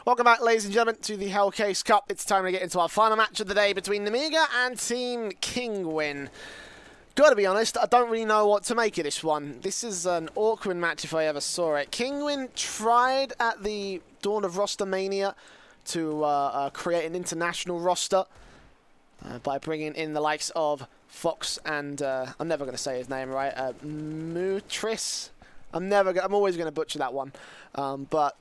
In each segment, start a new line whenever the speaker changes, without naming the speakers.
Welcome back, ladies and gentlemen, to the HellCase Cup. It's time to get into our final match of the day between Nemiga and Team Kinguin. Gotta be honest, I don't really know what to make of this one. This is an awkward match if I ever saw it. Kinguin tried at the dawn of Roster Mania to create an international roster by bringing in the likes of Fox and I'm never going to say his name right. Mutris. I'm always going to butcher that one. But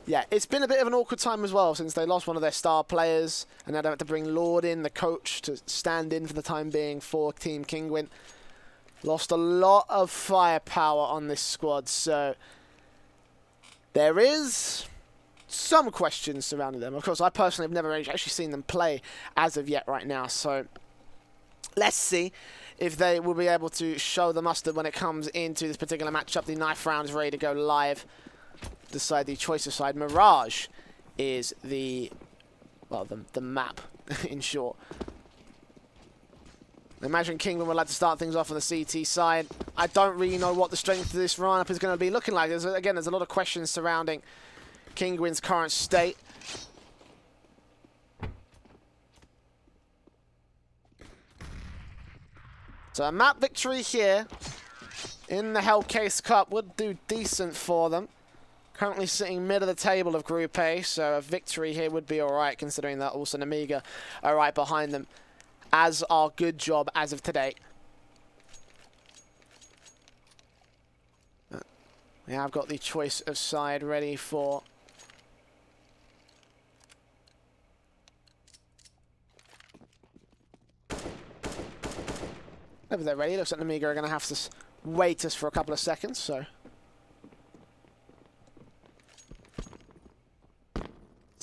yeah, it's been a bit of an awkward time as well since they lost one of their star players, and now they have to bring Lord in, the coach, to stand in for the time being for Team Kinguin. Lost a lot of firepower on this squad, so there is some questions surrounding them. Of course, I personally have never actually seen them play as of yet right now, so let's see if they will be able to show the mustard when it comes into this particular matchup. The knife round is ready to go live. Decide the choice of side. Mirage is the map in short. I imagine Kinguin would like to start things off on the CT side. I don't really know what the strength of this lineup is going to be looking like. There's a lot of questions surrounding Kinguin's current state. So a map victory here in the HellCase Cup would do decent for them. Currently sitting mid of the table of Group A, so a victory here would be alright, considering that also Nemiga are right behind them, as are Good Job as of today. We have got the choice of side ready for over there ready. Looks like Nemiga are going to have to wait us for a couple of seconds, so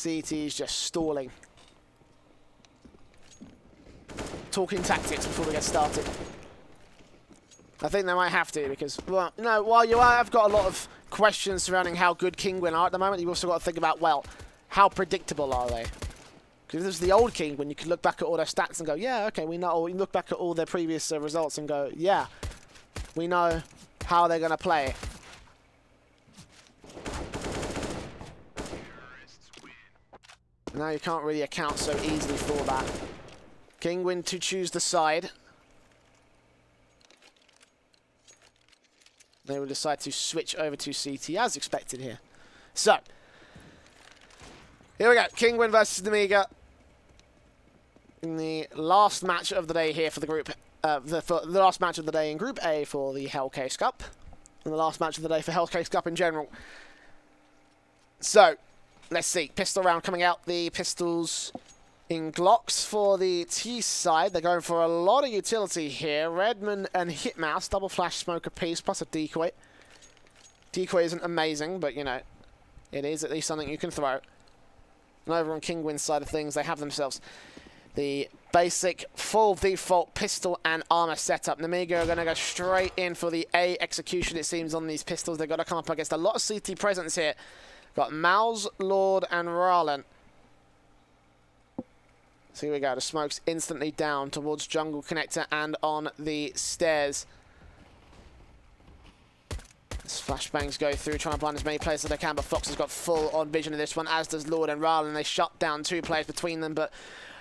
CT is just stalling. Talking tactics before we get started. I think they might have to because, well, no, while you have got a lot of questions surrounding how good Kinguin are at the moment, you've also got to think about, well, how predictable are they? Because if this was the old Kinguin, you could look back at all their stats and go, yeah, okay, we know. Or you look back at all their previous results and go, yeah, we know how they're going to play. Now you can't really account so easily for that. Kinguin to choose the side. They will decide to switch over to CT as expected here. So, here we go. Kinguin versus Nemiga. In the last match of the day here for the group. The last match of the day in Group A for the HellCase Cup. And the last match of the day for HellCase Cup in general. So, let's see. Pistol round coming out. The pistols in Glocks for the T side. They're going for a lot of utility here. Redman and Hitmouse. Double flash smoke apiece plus a decoy. Decoy isn't amazing, but, you know, it is at least something you can throw. And over on Kinguin's side of things, they have themselves the basic full default pistol and armor setup. Nemiga are going to go straight in for the A execution, it seems, on these pistols. They've got to come up against a lot of CT presence here. Got Mouse, Lord, and Rallen. So here we go. The smoke's instantly down towards Jungle Connector and on the stairs. As flashbangs go through, trying to blind as many players as they can, but Fox has got full-on vision of this one, as does Lord and Rallen. They shut down two players between them, but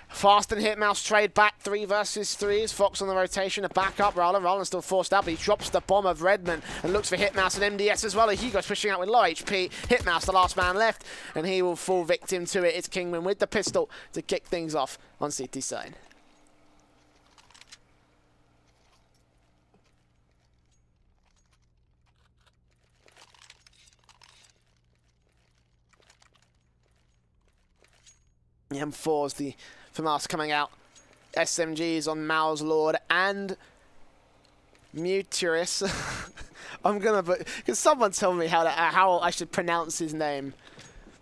Fast and Hitmouse trade back 3 versus 3s. Fox on the rotation, a back up. Rallen still forced out, but he drops the bomb of Redman and looks for Hitmouse and MDS as well. Hugo's pushing out with low HP. Hitmouse, the last man left, and he will fall victim to it. It's Kinguin with the pistol to kick things off on CT side. The M4's the FAMAS coming out. SMGs on Mouse, Lord, and Muturis. I'm gonna put, because someone tell me how I should pronounce his name,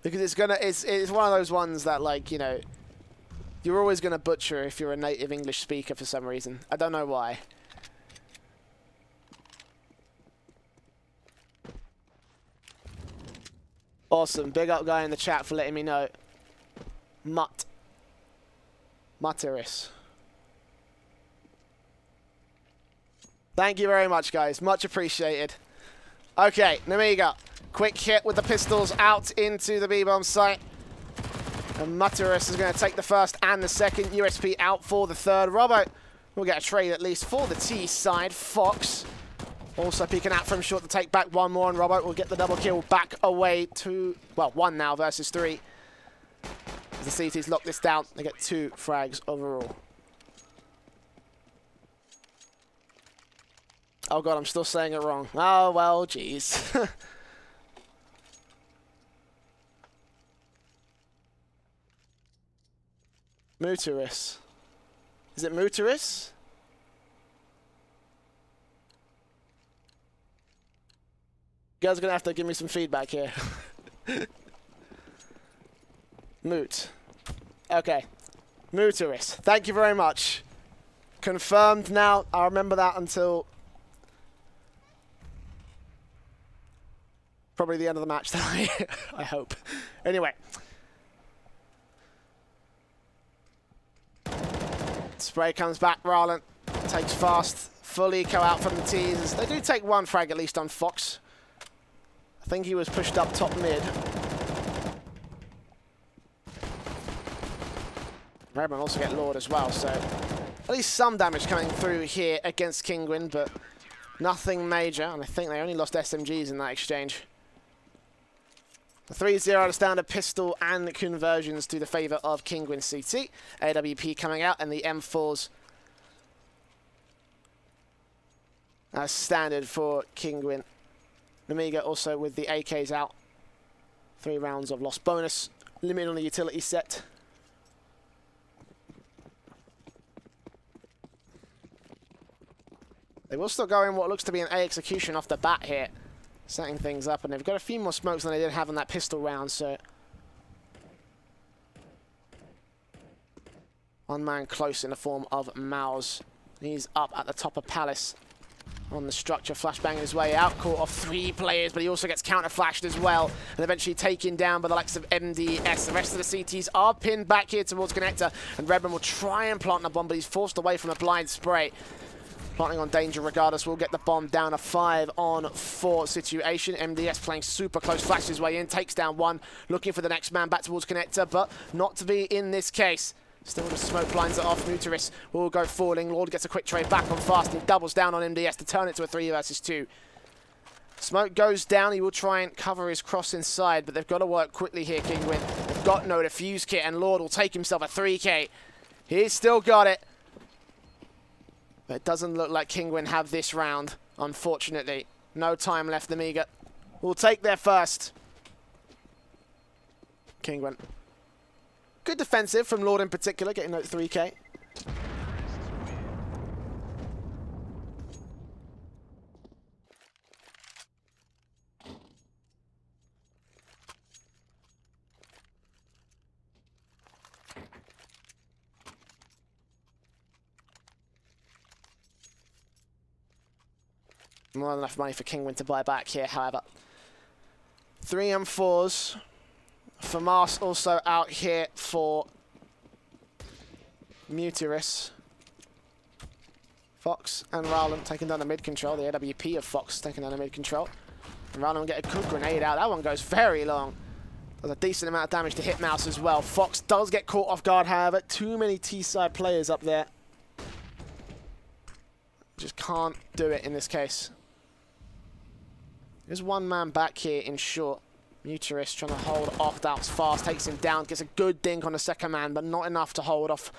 because it's one of those ones that, like, you know, you're always gonna butcher if you're a native English speaker for some reason. I don't know why. Awesome, big up guy in the chat for letting me know. Mutteris. Thank you very much, guys. Much appreciated. Okay, Nemiga. Quick hit with the pistols out into the B-bomb site. And Mutterus is going to take the first and the second. USP out for the third. Robbo will get a trade at least for the T side. Fox also peeking out from short to take back one more, and Robbo will get the double kill back away to, well, 1 now versus 3. As the CTs lock this down, they get 2 frags overall. Oh god, I'm still saying it wrong. Oh well, jeez. Muteris. Is it Muteris? You guys are going to have to give me some feedback here. Moot. Okay. Muteris. Thank you very much. Confirmed now. I'll remember that until probably the end of the match tonight. I hope. Anyway. Spray comes back. Rowland takes fast. Full eco out from the T's. They do take 1 frag at least on Fox. I think he was pushed up top mid. Redman also get Lord as well, so at least some damage coming through here against Kinguin, but nothing major, and I think they only lost SMGs in that exchange. The 3-0 to standard pistol and conversions to the favour of Kinguin CT. AWP coming out, and the M4s as standard for Kinguin. Nemiga also with the AKs out. 3 rounds of lost bonus. Limit on the utility set. They will still go in what looks to be an A execution off the bat here. Setting things up, and they've got a few more smokes than they did have on that pistol round, so 1 man close in the form of Mouse. He's up at the top of Palace on the structure, flashbanging his way out, caught off 3 players, but he also gets counter-flashed as well, and eventually taken down by the likes of MDS. The rest of the CTs are pinned back here towards Connector, and Redman will try and plant the bomb, but he's forced away from a blind spray. Planting on danger regardless, will get the bomb down, a 5-on-4 situation. MDS playing super close, flashes his way in, takes down 1, looking for the next man back towards Connector, but not to be in this case. Still the smoke blinds it off. Muteris will go falling. Lord gets a quick trade back on fast and doubles down on MDS to turn it to a 3 versus 2. Smoke goes down. He will try and cover his cross inside, but they've got to work quickly here, Kinguin. They've got no defuse kit, and Lord will take himself a 3K. He's still got it. But it doesn't look like Kinguin have this round, unfortunately. No time left. Nemiga will take their first. Kinguin. Good defensive from Lord in particular, getting that 3K. More than enough money for Kinguin to buy back here, however. 3 M4s. FAMAS also out here for Muteris. Fox and Rowland taking down the mid control. The AWP of Fox taking down the mid control. And Rowland will get a good grenade out. That one goes very long. Does a decent amount of damage to hit Mouse as well. Fox does get caught off guard, however. Too many T-side players up there. Just can't do it in this case. There's 1 man back here in short. Muteris trying to hold off Doubts fast, takes him down, gets a good dink on the second man, but not enough to hold off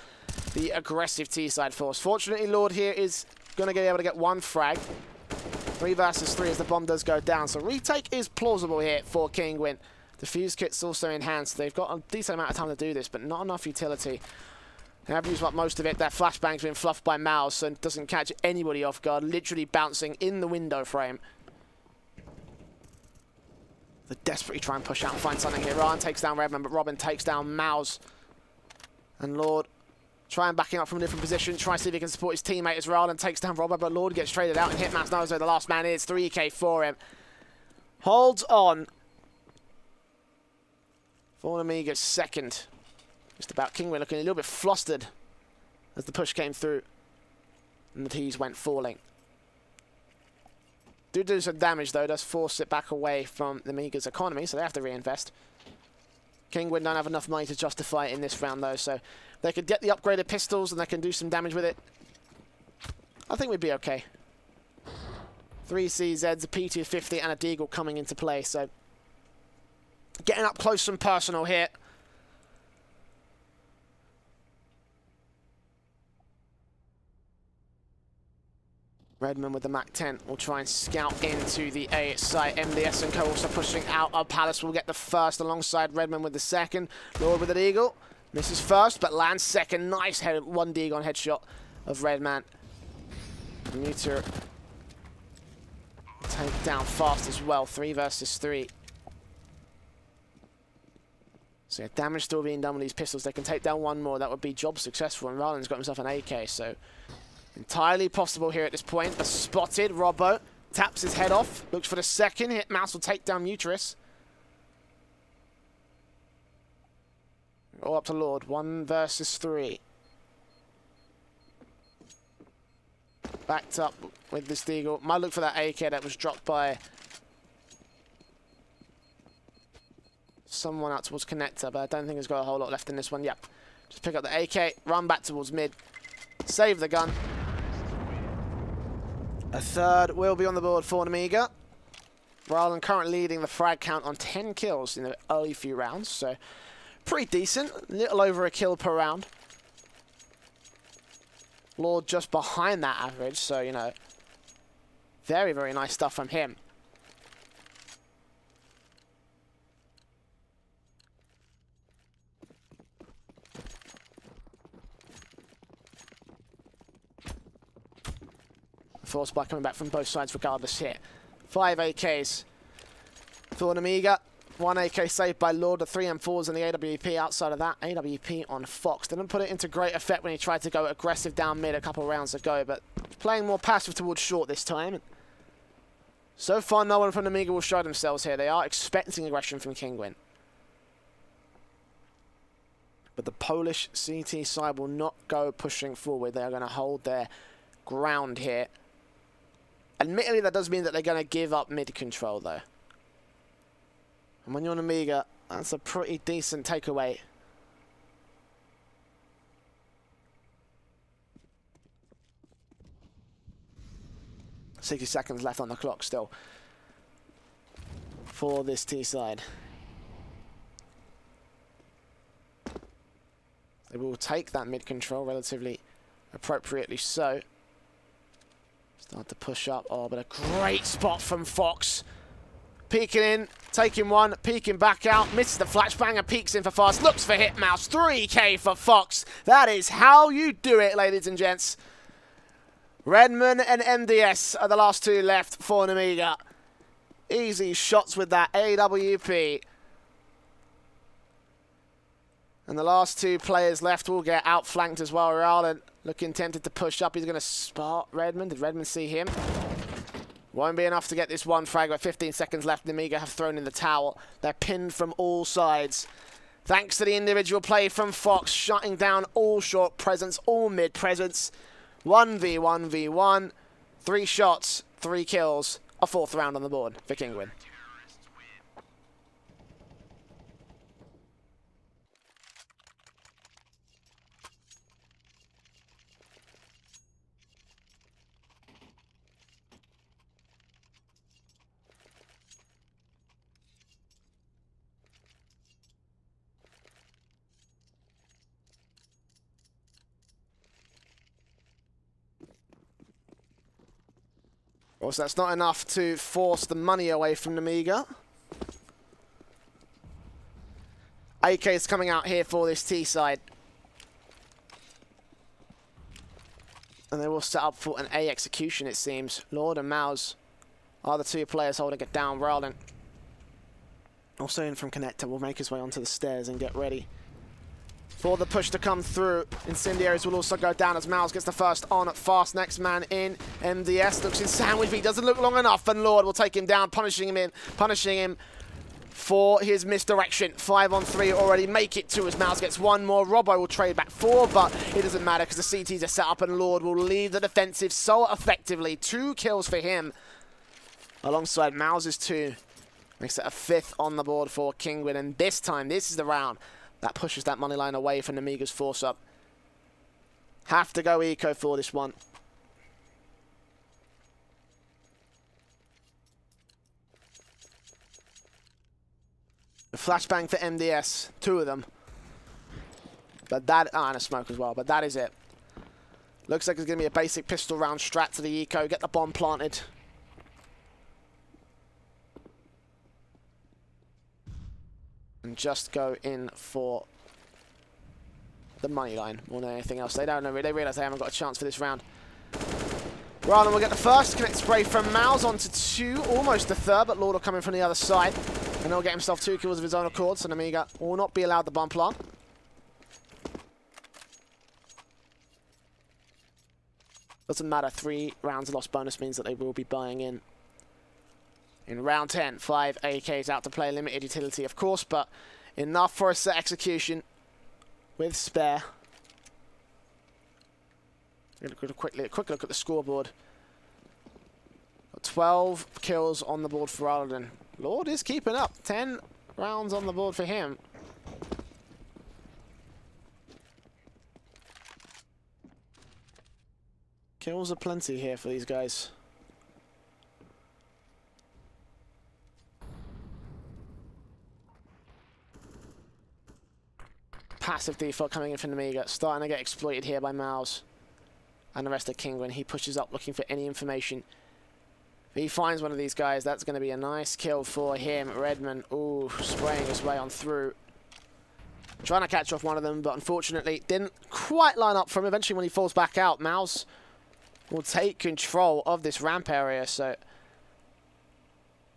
the aggressive T-side force. Fortunately, Lord here is going to be able to get 1 frag. 3 versus 3 as the bomb does go down. So retake is plausible here for Kinguin. The fuse kit's also enhanced. They've got a decent amount of time to do this, but not enough utility. They have used up most of it. Their flashbang's been fluffed by Mouse and doesn't catch anybody off guard, literally bouncing in the window frame. They desperately try and push out and find something here. Ryan takes down Redman, but Robin takes down Mouse. And Lord try and back him up from a different position. Try and see if he can support his teammate as Ryan takes down Robin, but Lord gets traded out and Hitmax knows where the last man is. 3K for him. Holds on. For Nemiga's second. Just about Kinguin looking a little bit flustered as the push came through and the T's went falling. Do some damage though, does force it back away from Nemiga's economy, so they have to reinvest. Kinguin don't have enough money to justify it in this round, though, so they could get the upgraded pistols and they can do some damage with it. I think we'd be okay. 3 CZs, a P250, and a Deagle coming into play, so getting up close and personal here. Redman with the MAC-10 will try and scout into the A site. MDS and Co also pushing out. Palace will get the first alongside Redman with the second. Lord with the Eagle. Misses first, but lands second. Nice head, 1 Deagle headshot of Redman. Muter take down fast as well. 3 versus 3. So yeah, damage still being done with these pistols. They can take down 1 more. That would be job successful. And Ryland's got himself an AK, so entirely possible here at this point. A spotted Robbo taps his head off, looks for the second hit. Mouse will take down Muterus. All up to Lord. 1 versus 3. Backed up with this Deagle. Might look for that AK that was dropped by someone out towards Connector, but I don't think he's got a whole lot left in this one. Yep. Just pick up the AK, run back towards mid, save the gun. A third will be on the board for Nemiga. Ryland currently leading the frag count on 10 kills in the early few rounds, so pretty decent. A little over a kill per round. Lord just behind that average, so, you know, very, very nice stuff from him. Force by coming back from both sides regardless here. 5 AKs for Nemiga. 1 AK saved by Lord. The 3 M4s and the AWP outside of that. AWP on Fox. Didn't put it into great effect when he tried to go aggressive down mid a couple rounds ago, but playing more passive towards short this time. So far, no one from Nemiga will show themselves here. They are expecting aggression from Kinguin. But the Polish CT side will not go pushing forward. They are going to hold their ground here. Admittedly, that does mean that they're going to give up mid control, though. And when you're on Nemiga, that's a pretty decent takeaway. $60 seconds left on the clock still for this T side. They will take that mid control relatively appropriately so. Start to push up. Oh, but a great spot from Fox. Peeking in, taking one, peeking back out, misses the flashbanger, peeks in for fast, looks for hit mouse. 3K for Fox. That is how you do it, ladies and gents. Redman and MDS are the last 2 left for Nemiga. Easy shots with that AWP. And the last 2 players left will get outflanked as well. Ryland looking tempted to push up. He's going to spot Redman. Did Redman see him? Won't be enough to get this 1 frag. With 15 seconds left, Nemiga have thrown in the towel. They're pinned from all sides. Thanks to the individual play from Fox, shutting down all short presence, all mid presence. 1v1v1. 3 shots, 3 kills. A 4th round on the board for Kinguin. Also, that's not enough to force the money away from Nemiga. AK is coming out here for this T side. And they will set up for an A execution, it seems. Lord and Mouse are the 2 players holding it down. Ryland, also in from Connector, will make his way onto the stairs and get ready for the push to come through. Incendiaries will also go down as Mouse gets the first on at fast. Next man in. MDS looks in sandwich, but he doesn't look long enough, and Lord will take him down, punishing him for his misdirection. 5 on 3 already make it 2 as Mouse gets 1 more. Robbo will trade back 4, but it doesn't matter because the CTs are set up, and Lord will leave the defensive so effectively. 2 kills for him alongside Mouse's 2. Makes it a 5th on the board for Kinguin, and this time, this is the round that pushes that money line away from Nemiga's force-up. Have to go eco for this one. A flashbang for MDS, 2 of them. But that, and a smoke as well, but that is it. Looks like it's going to be a basic pistol round strat to the eco, get the bomb planted. And just go in for the money line more than anything else. They don't know, they realise they haven't got a chance for this round. Rather will get the first connect spray from Mouse onto 2, almost the 3rd, but Lord will come in from the other side. And he'll get himself 2 kills of his own accord, so Nemiga will not be allowed the bomb plant. Doesn't matter, 3 rounds of lost bonus means that they will be buying in. In round 10, 5 AKs out to play, limited utility of course, but enough for a set execution with spare. Quick look at the scoreboard. 12 kills on the board for Arlen. Lord is keeping up. 10 rounds on the board for him. Kills are plenty here for these guys. Passive default coming in from Nemiga. Starting to get exploited here by Mouse and the rest of Kinguin. He pushes up looking for any information. If he finds one of these guys, that's going to be a nice kill for him. Redman, ooh, spraying his way on through. Trying to catch off one of them, but unfortunately didn't quite line up for him. Eventually when he falls back out, Mouse will take control of this ramp area, so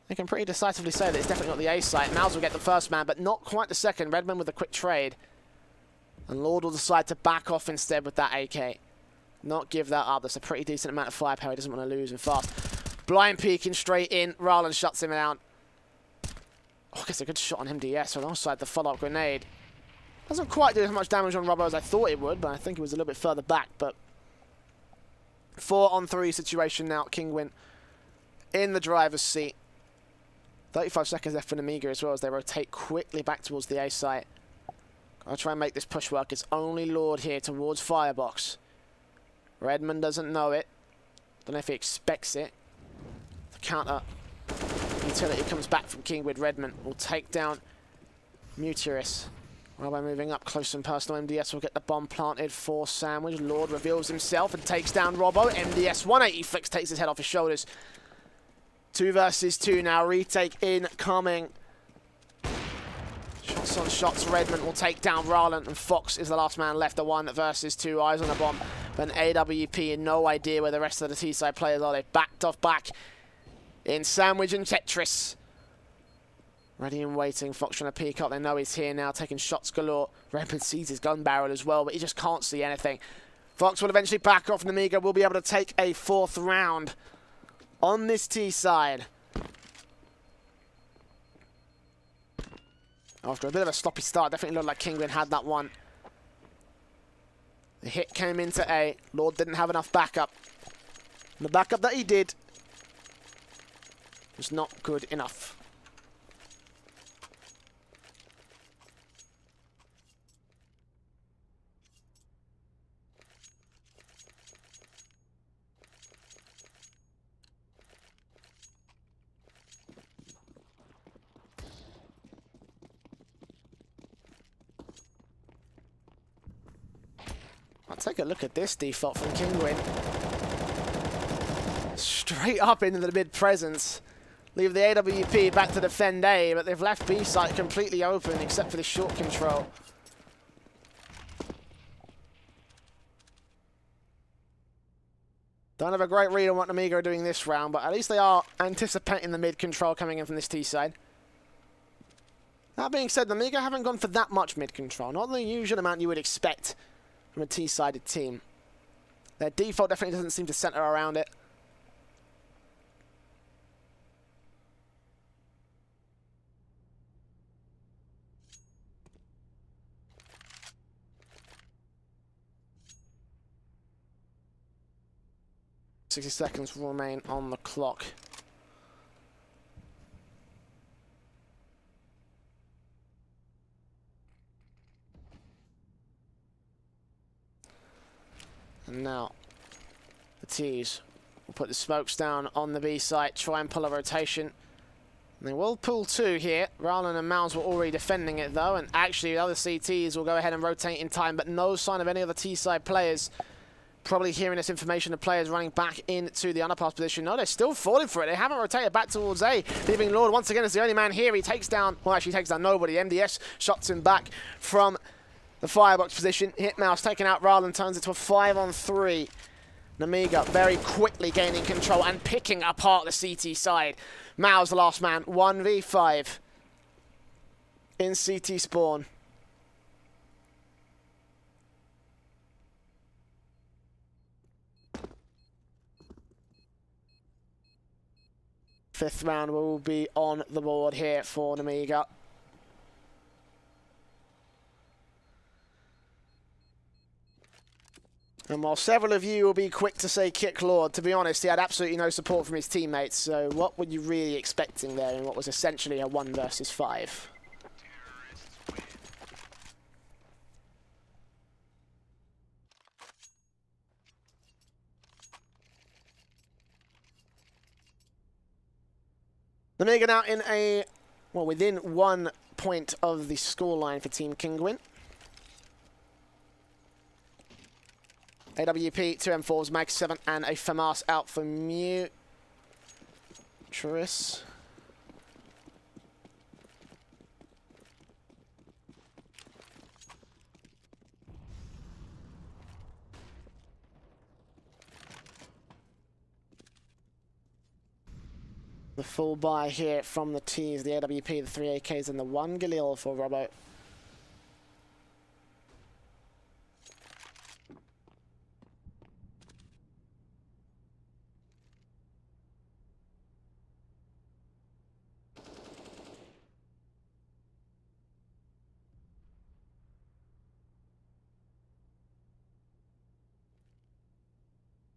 they can pretty decisively say that it's definitely not the A site. Mouse will get the first man, but not quite the second. Redman with a quick trade. And Lord will decide to back off instead with that AK. Not give that up. That's a pretty decent amount of firepower. He doesn't want to lose and fast. Blind peeking straight in. Rowland shuts him down. Oh, I guess a good shot on MDS alongside the follow-up grenade. Doesn't quite do as much damage on Robbo as I thought it would, but I think it was a little bit further back. But 4-on-3 situation now. Kinguin in the driver's seat. 35 seconds left for Nemiga as well as they rotate quickly back towards the A site. I'll try and make this push work. It's only Lord here towards Firebox. Redmond doesn't know it. Don't know if he expects it. The counter utility comes back from Kinguin. Redmond will take down Mutirus. While by moving up close and personal, MDS will get the bomb planted for Sandwich. Lord reveals himself and takes down Robbo. MDS 180 flicks, takes his head off his shoulders. 2 versus 2 now. Retake incoming. Shots on shots. Redmond will take down Rowland, and Fox is the last man left. The 1 versus 2. Eyes on the bomb. But an AWP and no idea where the rest of the T-side players are. They've backed off back in Sandwich and Tetris. Ready and waiting. Fox trying to peek up. They know he's here now, taking shots galore. Redmond sees his gun barrel as well, but he just can't see anything. Fox will eventually back off. Nemiga will be able to take a 4th round on this T-side. After a bit of a sloppy start, definitely looked like Kinguin had that one. The hit came into A. Lord didn't have enough backup. And the backup that he did was not good enough. I'll take a look at this default from Kinguin. Straight up into the mid presence. Leave the AWP back to defend A, but they've left B site completely open except for the short control. Don't have a great read on what Nemiga are doing this round, but at least they are anticipating the mid control coming in from this T side. That being said, Nemiga haven't gone for that much mid control. Not the usual amount you would expect from a T-sided team. Their default definitely doesn't seem to center around it. .60 seconds will remain on the clock. And now the T's will put the smokes down on the B site, try and pull a rotation. And they will pull two here. Rowland and Mouse were already defending it though, and actually the other CTs will go ahead and rotate in time, but no sign of any other T-side players. Probably hearing this information, the players running back into the underpass position. No, they're still falling for it. They haven't rotated back towards A, leaving Lord once again as the only man here. He takes down, well, actually takes down nobody. MDS shots him back from the firebox position. Hitmouse taking out Rowland, turns it to a 5-on-3. Nemiga very quickly gaining control and picking apart the CT side. Mao's the last man, 1v5 in CT spawn. Fifth round will be on the board here for Nemiga. And while several of you will be quick to say kick Lord, to be honest, he had absolutely no support from his teammates. So what were you really expecting there in what was essentially a 1 versus 5? Nemiga now in a, well, within 1 point of the scoreline for Team Kinguin. AWP, 2 M4s, Mag 7, and a FAMAS out for Tris. The full buy here from the T's, the AWP, the 3 AKs, and the 1 Galil for Robbo.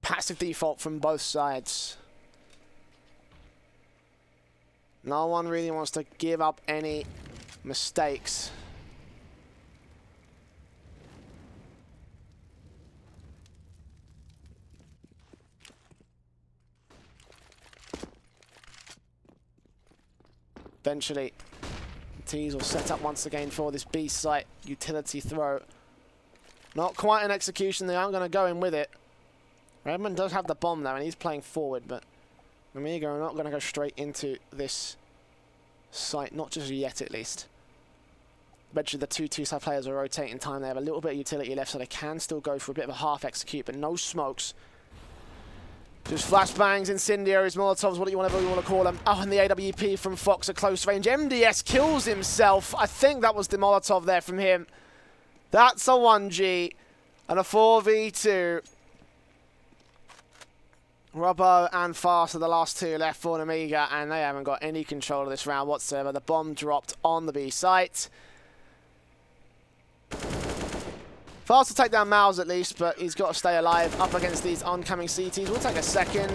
Passive default from both sides. No one really wants to give up any mistakes. Eventually, T's will set up once again for this B site utility throw. Not quite an execution, they aren't going to go in with it. Redmond does have the bomb though, and he's playing forward, but Nemiga are not going to go straight into this site, not just yet at least. Eventually the two T-side players are rotating time. They have a little bit of utility left, so they can still go for a bit of a half execute, but no smokes. Just flashbangs, incendiaries, molotovs, whatever you want to call them. Oh, and the AWP from Fox at close range. MDS kills himself. I think that was the molotov there from him. That's a 1G and a 4v2. Robbo and Fast are the last two left for Nemiga, and they haven't got any control of this round whatsoever. The bomb dropped on the B site. Fast will take down Mouse at least, but he's got to stay alive up against these oncoming CTs. We'll take a second.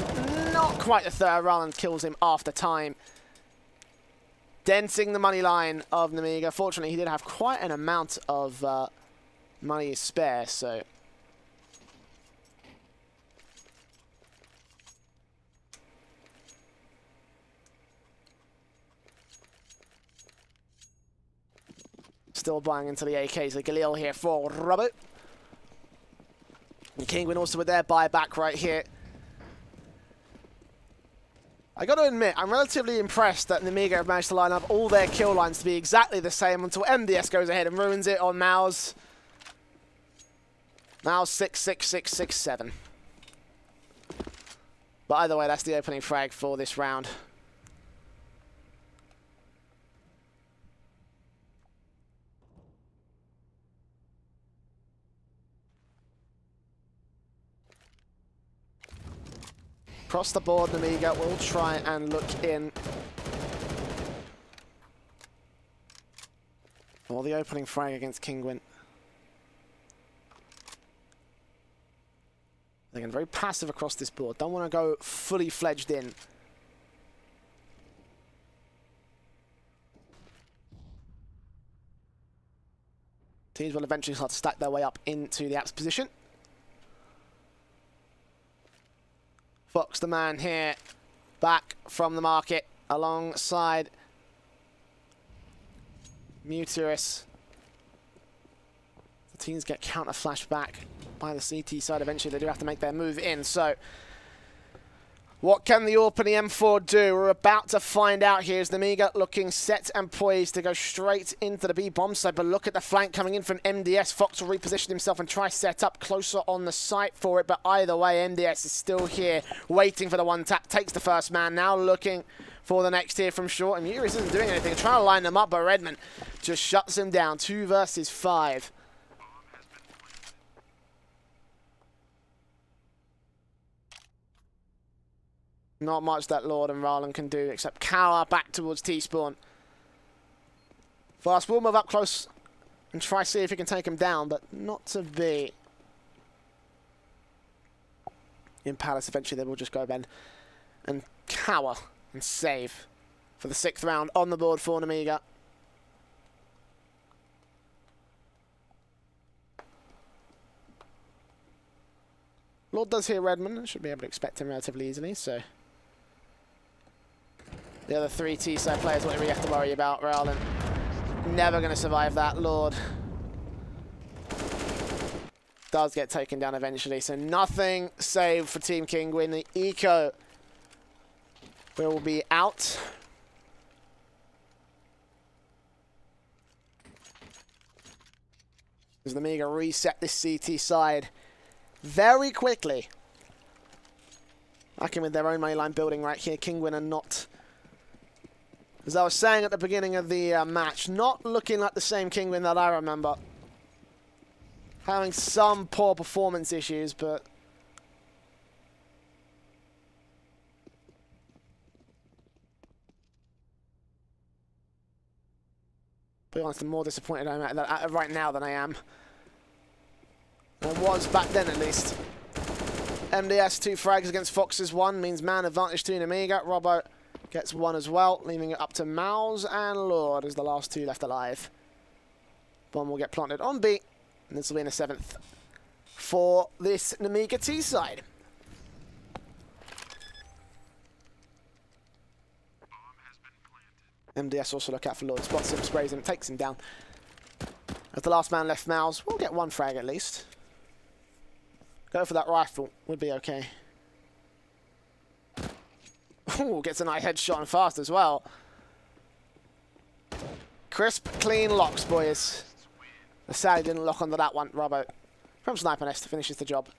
Not quite the third. Rowland kills him after time. Denting the money line of Nemiga. Fortunately, he did have quite an amount of money spare, so... Still buying into the AKs. The Galil here for Robert. And Kinguin also with their buyback right here. I got to admit, I'm relatively impressed that Nemiga have managed to line up all their kill lines to be exactly the same until MDS goes ahead and ruins it on Mouse. Mouse 66667. But either way, that's the opening frag for this round. Across the board, Nemiga will try and look in for the opening frag against Kinguin. They're getting very passive across this board. Don't want to go fully fledged in. Teams will eventually start to stack their way up into the apps position. Fox the man here, back from the market, alongside Mutirus. The teams get counter flashed back by the CT side. Eventually they do have to make their move in. So what can the AWP and the M4 do? We're about to find out here. As Nemiga looking set and poised to go straight into the B bomb side. But look at the flank coming in from MDS. Fox will reposition himself and try set up closer on the site for it. But either way, MDS is still here waiting for the one tap. Takes the first man. Now looking for the next here from short. And Muris isn't doing anything. Trying to line them up, but Redmond just shuts him down. 2 versus 5. Not much that Lord and Rowland can do except cower back towards T-Spawn. Fast will move up close and try to see if he can take him down, but not to be. In Palace, eventually they will just go then and cower and save for the 6th round on the board for Nemiga. Lord does hear Redmond. Should be able to expect him relatively easily, so the other 3 T-side players, what do we have to worry about? Rowland never going to survive that. Lord does get taken down eventually, so nothing saved for Team Kinguin. The Eco will be out. As the Nemiga reset this CT side very quickly. Back in with their own mainline building right here. Kinguin are not, as I was saying at the beginning of the match, not looking like the same Kinguin that I remember. Having some poor performance issues, but to be honest, I'm more disappointed right now than I am. Or was back then, at least. MDS 2 frags against Fox's 1 means man advantage to Nemiga. Robbo gets 1 as well, leaving it up to Mouse and Lord as the last 2 left alive. Bomb will get planted on B, and this will be in the 7th for this Nemiga T side. MDS also look out for Lord, spots him, sprays him, takes him down. As the last man left, Mouse will get 1 frag at least. Go for that rifle, would be okay. Ooh, gets a nice headshot and fast as well. Crisp, clean locks, boys. Sadly didn't lock onto that one. Robbo from Sniper Nest finishes the job.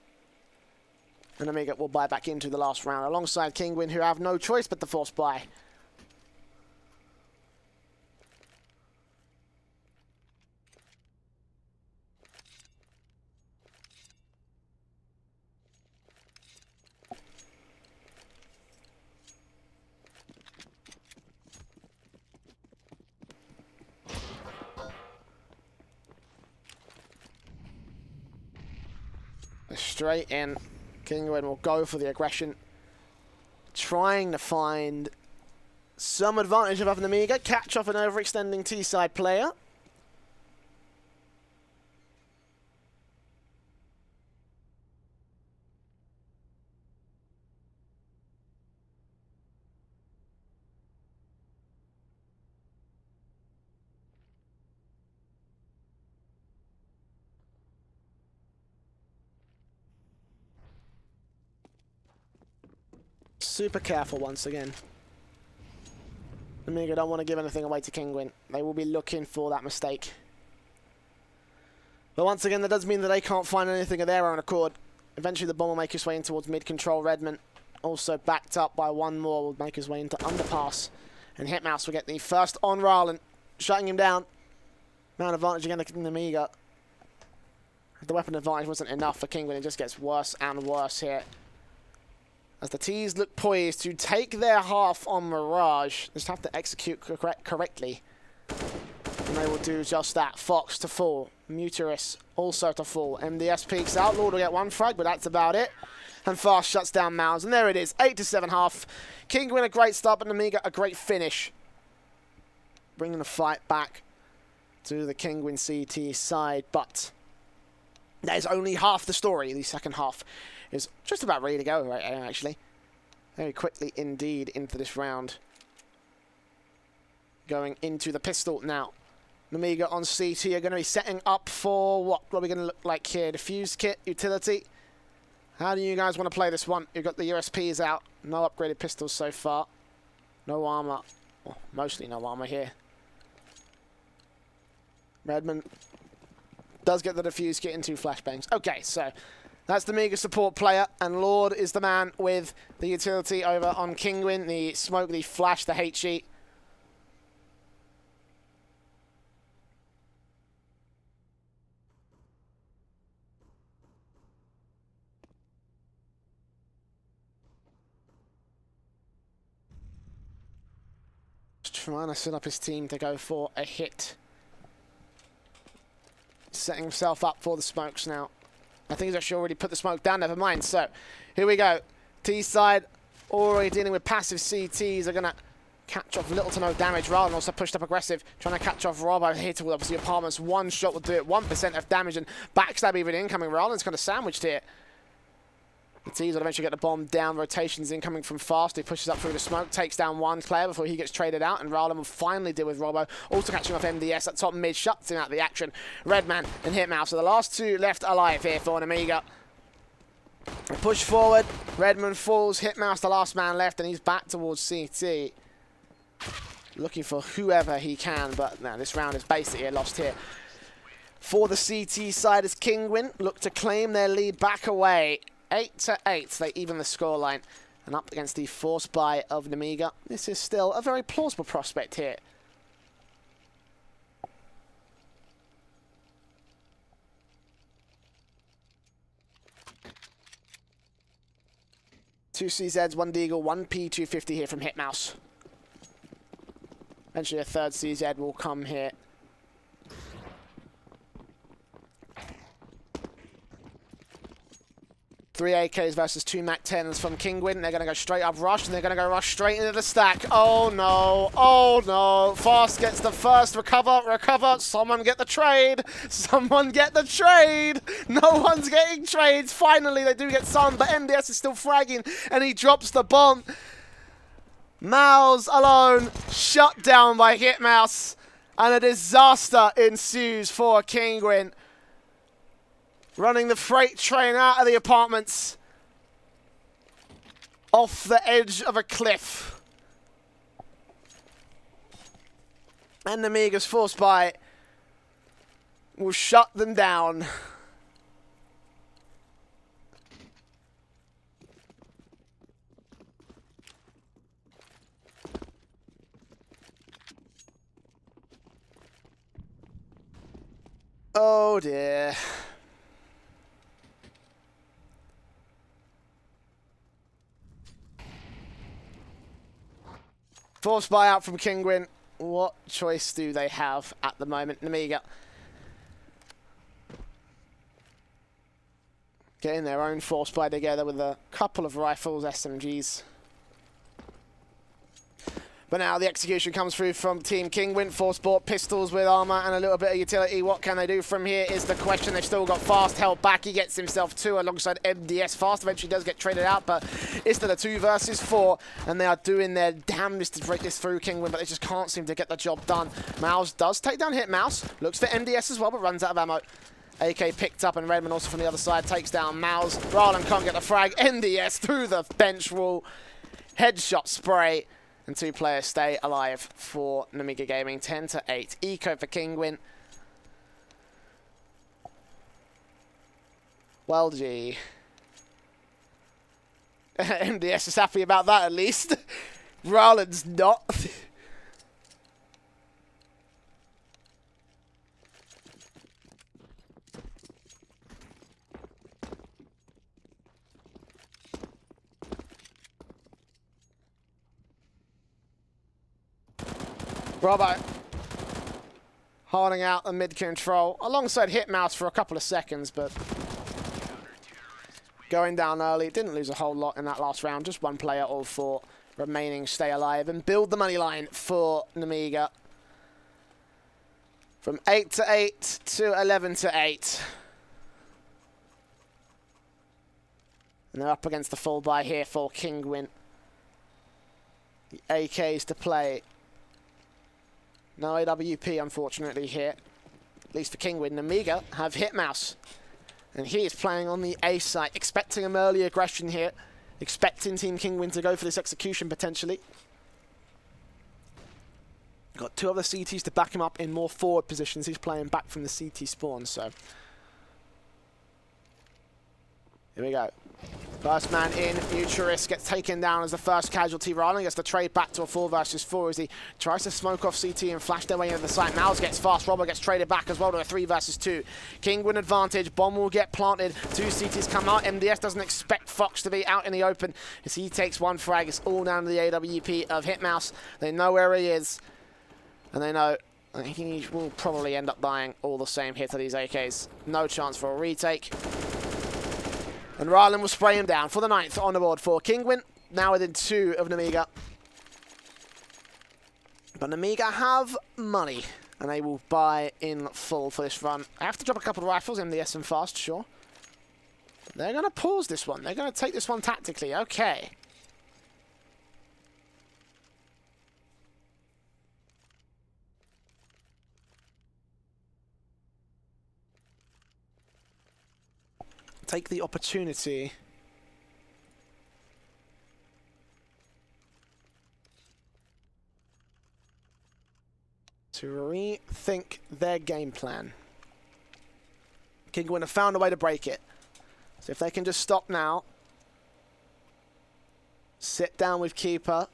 And Nemiga will buy back into the last round alongside Kinguin, who have no choice but to force buy. Straight in. Kinguin will go for the aggression, trying to find some advantage of having Nemiga catch off an overextending T-side player. Super careful once again. Nemiga don't want to give anything away to Kinguin. They will be looking for that mistake. But once again, that does mean that they can't find anything of their own accord. Eventually the bomb will make his way in towards mid-control. Redmond, also backed up by 1 more, will make his way into underpass. And Hitmouse will get the first on Rowland, shutting him down. Man advantage again to Nemiga. The weapon advantage wasn't enough for Kinguin. It just gets worse and worse here. As the T's look poised to take their half on Mirage. Just have to execute correctly. And they will do just that. Fox to fall. Mutirus also to fall. MDS peeks out. Lord will get 1 frag, but that's about it. And Fast shuts down Mouse. And there it is. 8-7 half. Kinguin a great start, but Nemiga a great finish. Bringing the fight back to the Kinguin CT side. But that is only half the story. The second half is just about ready to go right now, actually. very quickly indeed into this round. Going into the pistol now. Nemiga on CT are going to be setting up for what are we going to look like here? Diffuse kit, utility. How do you guys want to play this one? You've got the USPs out. No upgraded pistols so far. No armor. Well, mostly no armor here. Redman does get the diffuse kit and 2 flashbangs. Okay, so that's the Nemiga support player, and Lord is the man with the utility over on Kinguin. The smoke, the flash, the HE. Trying to set up his team to go for a hit. Setting himself up for the smokes now. I think he's actually already put the smoke down, never mind. So, here we go. T-side already dealing with passive CTs. Are going to catch off little to no damage. Rowland also pushed up aggressive, trying to catch off Robbo here to obviously apartments. One shot will do it, 1% of damage, and backstab even incoming. Rowland's kind of sandwiched here. The T's will eventually get the bomb down. Rotations incoming from Fast. He pushes up through the smoke, takes down one player before he gets traded out, and Rowland will finally deal with Robbo. Also catching off MDS at top mid, shuts him out of the action. Redman and Hitmouse. So the last 2 left alive here for Nemiga. Push forward. Redman falls. Hitmouse the last man left, and he's back towards CT. Looking for whoever he can, but no, this round is basically lost here. For the CT side as Kinguin look to claim their lead back away. 8-8, they even the scoreline. And up against the force buy of Nemiga. This is still a very plausible prospect here. Two CZs, 1 Deagle, 1 P250 here from Hitmouse. Eventually a 3rd CZ will come here. 3 AKs versus 2 MAC-10s from Kinguin. They're going to go straight up rush, and they're going to go rush straight into the stack. Oh no, oh no. Fast gets the first recover. Someone get the trade. Someone get the trade. No one's getting trades. Finally, they do get some, but MDS is still fragging, and he drops the bomb. Mouse alone, shut down by Hitmouse, and a disaster ensues for Kinguin. Running the freight train out of the apartments. Off the edge of a cliff. And Nemiga's force buy will shut them down. Oh dear. Force buyout from Kinguin. What choice do they have at the moment? Nemiga getting their own force buy together with a couple of rifles, SMGs. But now the execution comes through from Team Kinguin. Force bought pistols with armor and a little bit of utility. What can they do from here is the question. They've still got Fast held back. He gets himself 2 alongside MDS. Fast eventually does get traded out, but it's still a 2 versus 4, and they are doing their damnedest to break this through Kinguin, but they just can't seem to get the job done. Mouse does take down Hitmouse. Looks for MDS as well, but runs out of ammo. AK picked up, and Redman also from the other side takes down Mouse. Rowland can't get the frag. MDS through the bench wall. Headshot spray. And 2 players stay alive for Nemiga Gaming. 10-8. Eco for Kinguin. Well, gee. MDS is happy about that, at least. Rowland's not. Robbo holding out the mid control alongside Hitmouse for a couple of seconds, but going down early. Didn't lose a whole lot in that last round. Just 1 player, all 4 remaining stay alive and build the money line for Nemiga. From 8-8 to 11-8. And they're up against the full buy here for Kinguin. The HellCase to play. No AWP, unfortunately, here. At least for Kinguin. Nemiga have hit mouse. And he is playing on the A site, expecting an early aggression here. Expecting Team Kinguin to go for this execution, potentially. Got two other CTs to back him up in more forward positions. He's playing back from the CT spawn, so... Here we go. First man in, Futurist gets taken down as the first casualty. Rylan gets the trade back to a 4 versus 4 as he tries to smoke off CT and flash their way into the site. Mouse gets fast, Robert gets traded back as well to a 3 versus 2. Kinguin advantage, bomb will get planted. 2 CTs come out. MDS doesn't expect Fox to be out in the open as he takes 1 frag. It's all down to the AWP of Hitmouse. They know where he is, and they know he will probably end up dying all the same here to these AKs. No chance for a retake. And Rylan will spray him down for the 9th on the board for Kinguin. Now within 2 of Nemiga. But Nemiga have money, and they will buy in full for this run. I have to drop a couple of rifles, MDS and fast, sure. But they're going to pause this one. They're going to take this one tactically. Okay. Take the opportunity to rethink their game plan. Kinguin have found a way to break it. So if they can just stop now, sit down with Keeper,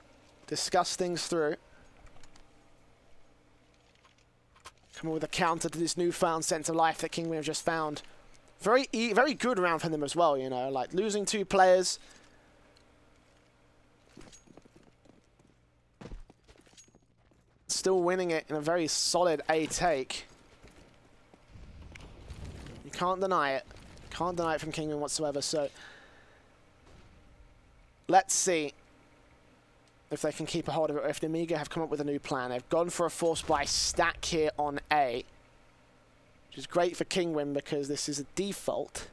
discuss things through, come up with a counter to this newfound sense of life that Kinguin have just found. Very good round for them as well, you know, like losing 2 players. Still winning it in a very solid A take. You can't deny it. Can't deny it from Kinguin whatsoever, so let's see if they can keep a hold of it, or if Nemiga have come up with a new plan. They've gone for a force buy stack here on A, which is great for Kinguin because this is a default.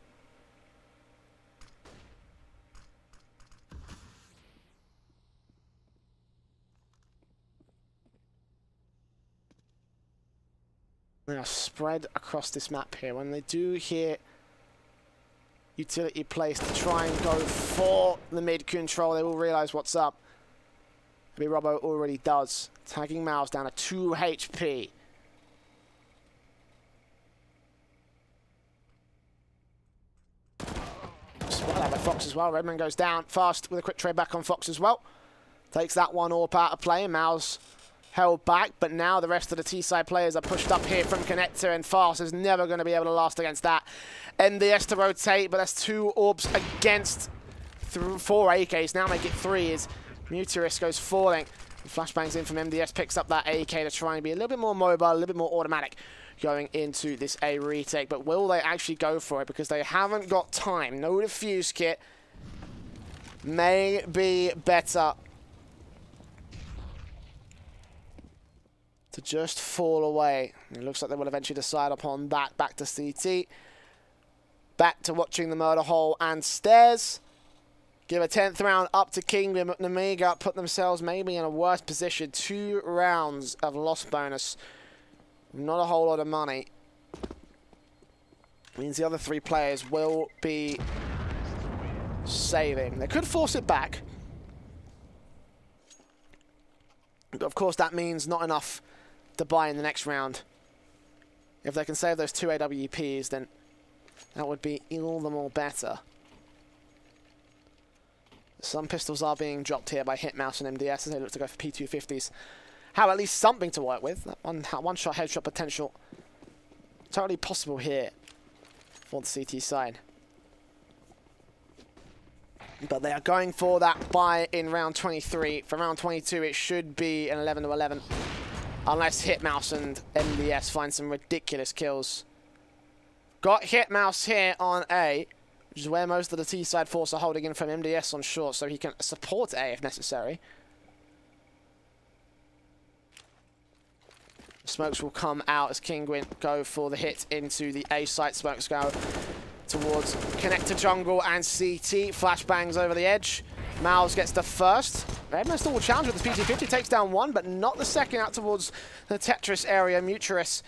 They are spread across this map here. When they do hear utility placed to try and go for the mid control, they will realise what's up. Maybe Robbo already does. Tagging Mouse down to 2 HP. Spot out by Fox as well. Redman goes down fast with a quick trade back on Fox as well. Takes that one AWP out of play. Mouse held back, but now the rest of the T-side players are pushed up here from Connector, and Fast is never going to be able to last against that. MDS to rotate, but that's 2 orbs against 4 AKs. Now make it 3 as Mutirus goes falling. Flashbangs in from MDS, picks up that AK to try and be a little bit more mobile, a little bit more automatic going into this A retake. But will they actually go for it? Because they haven't got time. No defuse kit. May be better to just fall away. It looks like they will eventually decide upon that. Back to CT. Back to watching the murder hole and stairs. Give a 10th round up to Kinguin, but Nemiga put themselves maybe in a worse position. 2 rounds of loss bonus. Not a whole lot of money. Means the other 3 players will be saving. They could force it back. But of course that means not enough to buy in the next round. If they can save those 2 AWPs, then that would be all the more better. Some pistols are being dropped here by Hitmouse and MDS as they look to go for P250s. Have at least something to work with. That one-shot headshot potential totally possible here for the CT side. But they are going for that buy in round 23. For round 22, it should be an 11-11. Unless Hitmouse and MDS find some ridiculous kills. Got Hitmouse here on A, which is where most of the T-side force are holding in from MDS on short, so he can support A if necessary. Smokes will come out as Kinguin go for the hit into the A site. Smokes go towards Connector Jungle and CT. Flashbangs over the edge. Miles gets the first. Redman still will challenge with the PT-50, takes down one, but not the second out towards the Tetris area. Muturus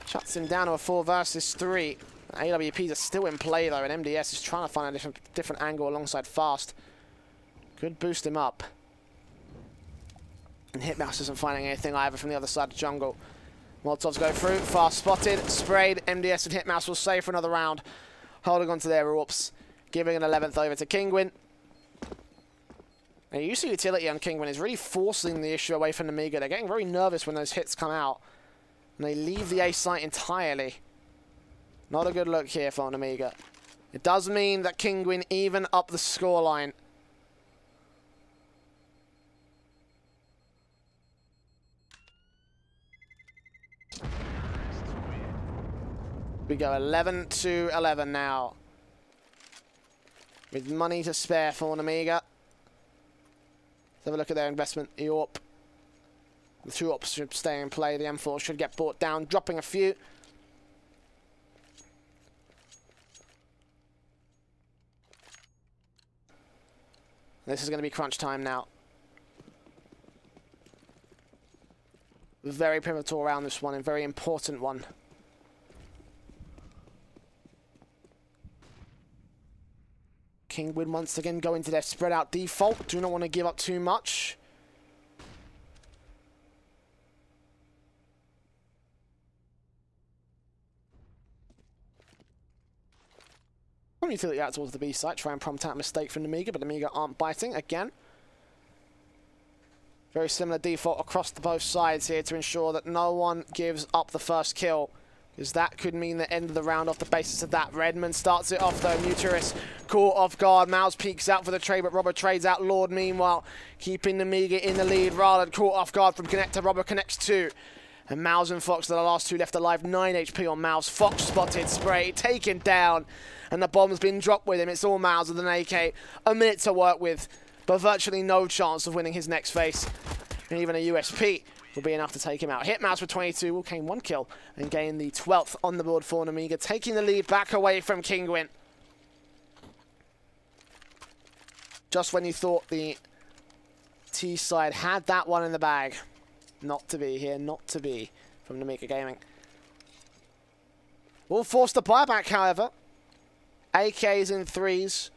shuts him down to a 4 versus 3. AWPs are still in play though, and MDS is trying to find a different angle alongside Fast. Could boost him up. And Hitmouse isn't finding anything either from the other side of the jungle. Molotovs go through, Fast spotted, sprayed. MDS and Hitmouse will save for another round. Holding on to their AWPs, giving an 11th over to Kinguin. Now, use of utility on Kinguin is really forcing the issue away from Nemiga. They're getting very nervous when those hits come out. And they leave the A site entirely. Not a good look here for Nemiga. It does mean that Kinguin even up the scoreline. We go 11 to 11 now. With money to spare for Nemiga. Let's have a look at their investment. AWP. The 2 AWPs should stay in play. The M4 should get brought down, dropping a few. This is going to be crunch time now. Very pivotal around this one, and very important one. Kinguin once again go into their spread out default. Do not want to give up too much. Utility out towards the B site, try and prompt out a mistake from Nemiga, but Nemiga aren't biting again. Very similar default across both sides here to ensure that no one gives up the first kill, because that could mean the end of the round off the basis of that. Redman starts it off though. Muturus caught off guard. Mouse peeks out for the trade, but Robert trades out Lord meanwhile, keeping Nemiga in the lead. Rallen caught off guard from Connector. Robert connects 2. And Mouse and Fox are the last 2 left alive. 9 HP on Mouse. Fox spotted, sprayed, taken down. And the bomb's been dropped with him. It's all Mouse with an AK. A minute to work with, but virtually no chance of winning his next face. And even a USP will be enough to take him out. Hitmouse with 22 will gain 1 kill and gain the 12th on the board for Nemiga, taking the lead back away from Kinguin. Just when you thought the T side had that one in the bag. Not to be here, not to be from Nemiga Gaming. Will force the buyback, however. AKs in 3s.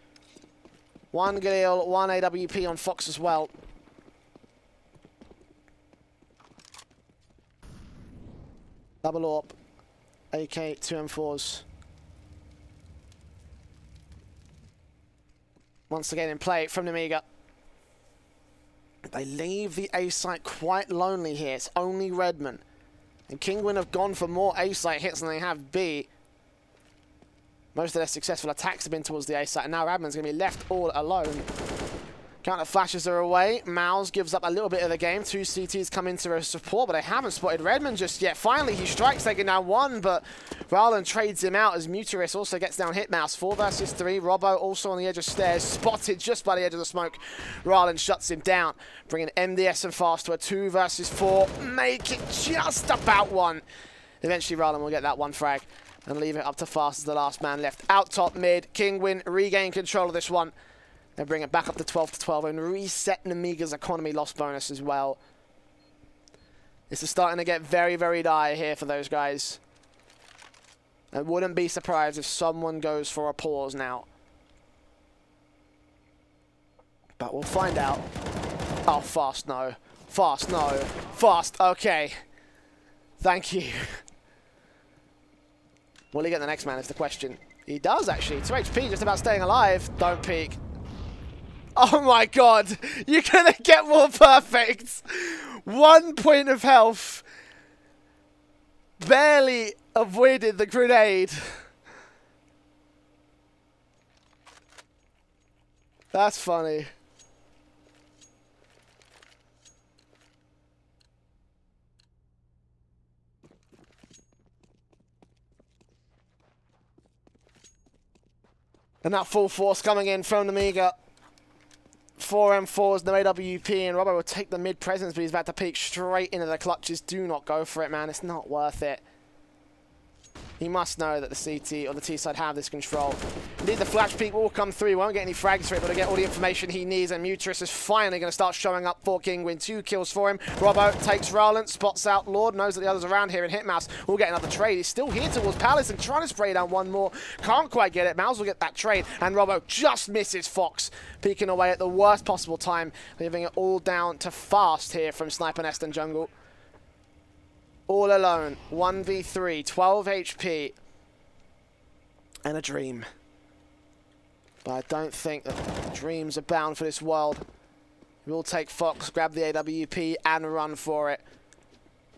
1 Galil, 1 AWP on Fox as well. Double AWP. AK, 2 M4s. Once again in play from Nemiga. They leave the A site quite lonely here. It's only Redman. And Kinguin have gone for more A site hits than they have B. Most of their successful attacks have been towards the A site, and now Redman's going to be left all alone. Counter flashes are away. Mouse gives up a little bit of the game. 2 CTs come into her support, but they haven't spotted Redman just yet. Finally, he strikes, taking down 1, but Rowland trades him out as Muturus also gets down Hitmouse. 4 versus 3. Robbo also on the edge of stairs, spotted just by the edge of the smoke. Rowland shuts him down, bringing MDS and Fast to a 2 versus 4. Make it just about 1. Eventually, Rowland will get that 1 frag and leave it up to Fast as the last man left. Out top mid, Kinguin regain control of this one. They bring it back up to 12 to 12 and reset Nemiga's economy loss bonus as well. This is starting to get very, very dire here for those guys. I wouldn't be surprised if someone goes for a pause now. But we'll find out. Oh, Fast, no. Fast, no. Fast, okay. Thank you. Will he get the next man is the question. He does, actually. 2 HP, just about staying alive. Don't peek. Oh my god, you're gonna get more perfect. 1 point of health. Barely avoided the grenade. That's funny. And that full force coming in from Nemiga. 4 M4s, no AWP, and Robbo will take the mid presence, but he's about to peek straight into the clutches. Do not go for it, man. It's not worth it. he must know that the CT or the T side have this control. Indeed, the flash peek will come through. He won't get any frags for it, but he'll get all the information he needs. And Muturus is finally going to start showing up for Kinguin. 2 kills for him. Robbo takes Rowland, spots out Lord, knows that the others around here, and Hitmouse will get another trade. He's still here towards Palace and trying to spray down one more. Can't quite get it. Mouse will get that trade, and Robbo just misses Fox, peeking away at the worst possible time, leaving it all down to Fast here from Sniper Nest and Jungle. All alone, 1v3, 12 HP, and a dream. But I don't think that dreams are bound for this world. We'll take Fox, grab the AWP, and run for it.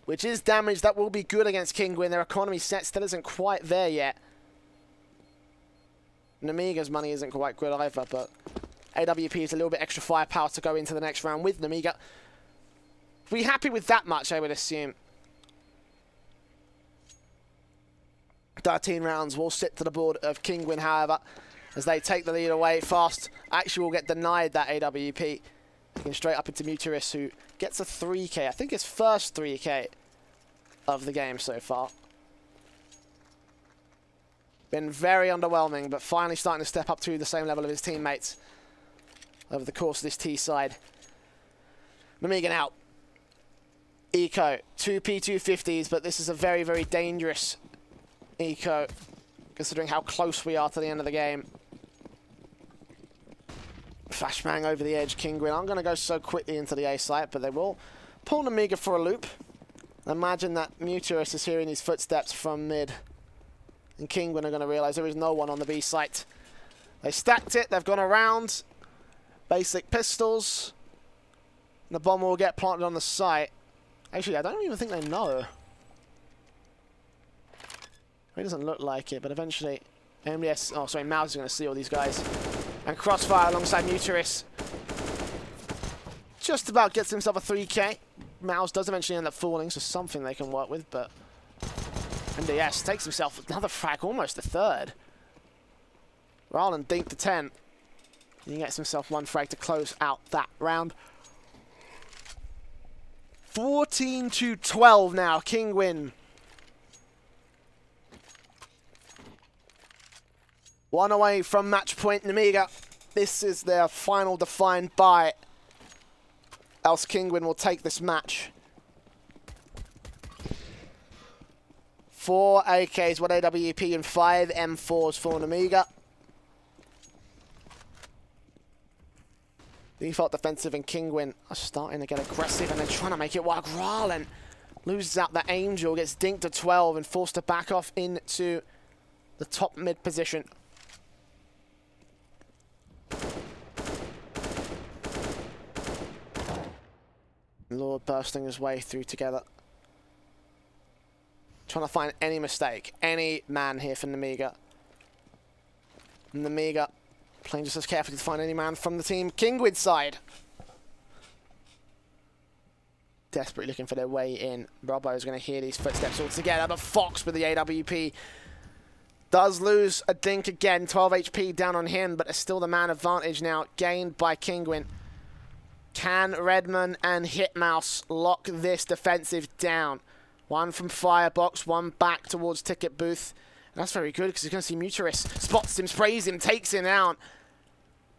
Which is damage that will be good against Kinguin. Their economy set still isn't quite there yet. Nemiga's money isn't quite good either, but AWP is a little bit extra firepower to go into the next round with Nemiga. Be happy with that much, I would assume. 13 rounds will sit to the board of Kinguin, however, as they take the lead away. Fast actually will get denied that AWP. Looking straight up into Muturus, who gets a 3k. I think his first 3k of the game so far. Been very underwhelming, but finally starting to step up to the same level of his teammates over the course of this T side. Nemiga out. Eco, 2 P250s, but this is a very, very dangerous Eco, considering how close we are to the end of the game. Flashbang over the edge, Kinguin. I'm going to go so quickly into the A site, but they will pull Nemiga for a loop. Imagine that Muturus is hearing these footsteps from mid, and Kinguin are going to realize there is no one on the B site. They stacked it, they've gone around. Basic pistols. And the bomb will get planted on the site. Actually, I don't even think they know. It doesn't look like it, but eventually MDS, oh sorry, Mouse is going to see all these guys. And Crossfire alongside Muturus just about gets himself a 3k. Mouse does eventually end up falling, so something they can work with, but MDS takes himself another frag, almost a third. Rowland dinked to 10. And he gets himself 1 frag to close out that round. 14-12 now, Kinguin. 1 away from match point, Nemiga. This is their final defined bye. Else Kinguin will take this match. 4 AKs, 1 AWP, and 5 M4s for Nemiga. Default defensive and Kinguin are starting to get aggressive and they're trying to make it work. Rowland loses out the Angel, gets dinked to 12 and forced to back off into the top mid position. Lord bursting his way through together. Trying to find any mistake, any man here for Nemiga. Nemiga playing just as carefully to find any man from the team Kinguin side. Desperately looking for their way in. Robbo is going to hear these footsteps all together, but Fox with the AWP does lose a dink again. 12 HP down on him, but it's still the man advantage now gained by Kinguin. Can Redman and Hitmouse lock this defensive down? 1 from Firebox, 1 back towards Ticket Booth. And that's very good because he's going to see Muturus. Spots him, sprays him, takes him out.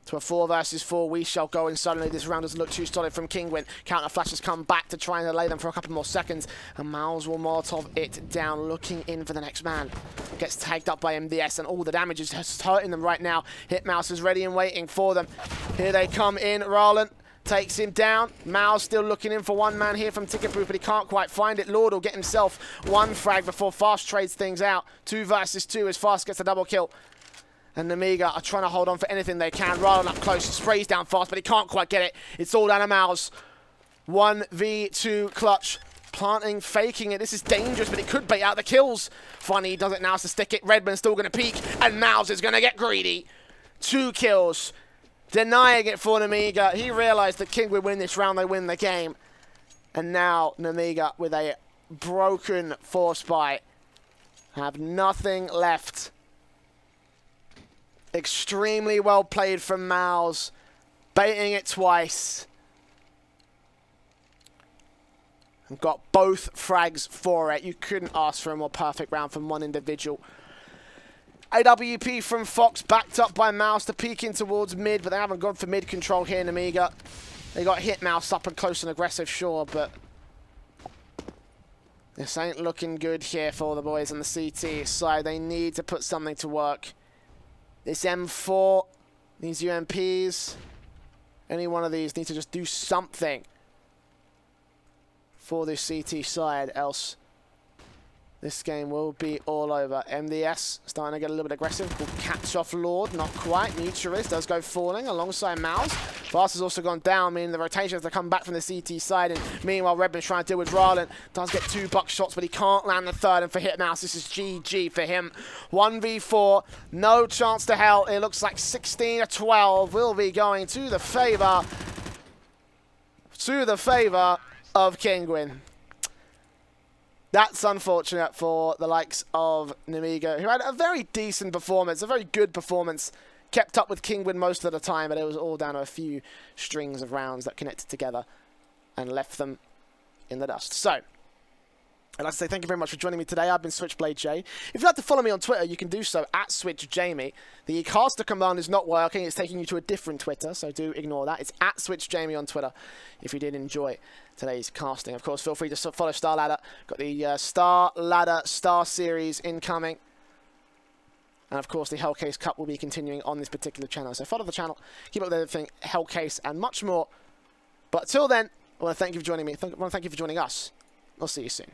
To a 4 versus 4, we shall go, and suddenly this round doesn't look too solid from Kinguin. Counter flashes come back to try and delay them for a couple more seconds, and Miles will Molotov it down, looking in for the next man. Gets tagged up by MDS, and all the damage is just hurting them right now. Hitmouse is ready and waiting for them. Here they come in. Rowland takes him down. Miles still looking in for 1 man here from Ticket Booth, but he can't quite find it. Lord will get himself 1 frag before Fast trades things out. 2 versus 2 as Fast gets a double kill. And Nemiga are trying to hold on for anything they can. Rowland up close, sprays down Fast, but he can't quite get it. It's all down to Miles. 1v2 clutch. Planting, faking it. This is dangerous, but it could bait out the kills. Finally, he does it now to stick it. Redman's still going to peek, and Miles is going to get greedy. 2 kills. Denying it for Nemiga. He realized that King would win this round, they win the game. And now Nemiga with a broken force buy have nothing left. Extremely well played from Miles, baiting it twice. and got both frags for it. You couldn't ask for a more perfect round from one individual. AWP from Fox, backed up by Mouse to peek in towards mid, but they haven't gone for mid control here, Nemiga. They got hit Mouse up and close and aggressive, sure, but this ain't looking good here for the boys on the CT side. They need to put something to work. This M4, these UMPs, any one of these need to just do something for this CT side, else this game will be all over. MDS starting to get a little bit aggressive. Called Catch Off Lord, not quite. Mutualist does go falling alongside Mouse. Fast has also gone down, meaning the rotation has to come back from the CT side. And meanwhile, Redman's trying to deal with Rarland. Does get 2 buck shots, but he can't land the third. And for Hitmouse, this is GG for him. 1v4, no chance to hell. It looks like 16-12 will be going to the favor of Kinguin. That's unfortunate for the likes of Nemiga, who had a very decent performance, a very good performance. Kept up with Kinguin most of the time, but it was all down to a few strings of rounds that connected together and left them in the dust. So, I'd like to say thank you very much for joining me today. I've been Switchblade J. If you'd like to follow me on Twitter, you can do so at SwitchJamie. The caster command is not working. It's taking you to a different Twitter, so do ignore that. It's at SwitchJamie on Twitter if you did enjoy today's casting. Of course, feel free to follow Star Ladder. Got the Star Ladder Star Series incoming. And of course, the HellCase Cup will be continuing on this particular channel. So follow the channel, keep up with everything, HellCase, and much more. But till then, I want to thank you for joining me. I want to thank you for joining us. I'll see you soon.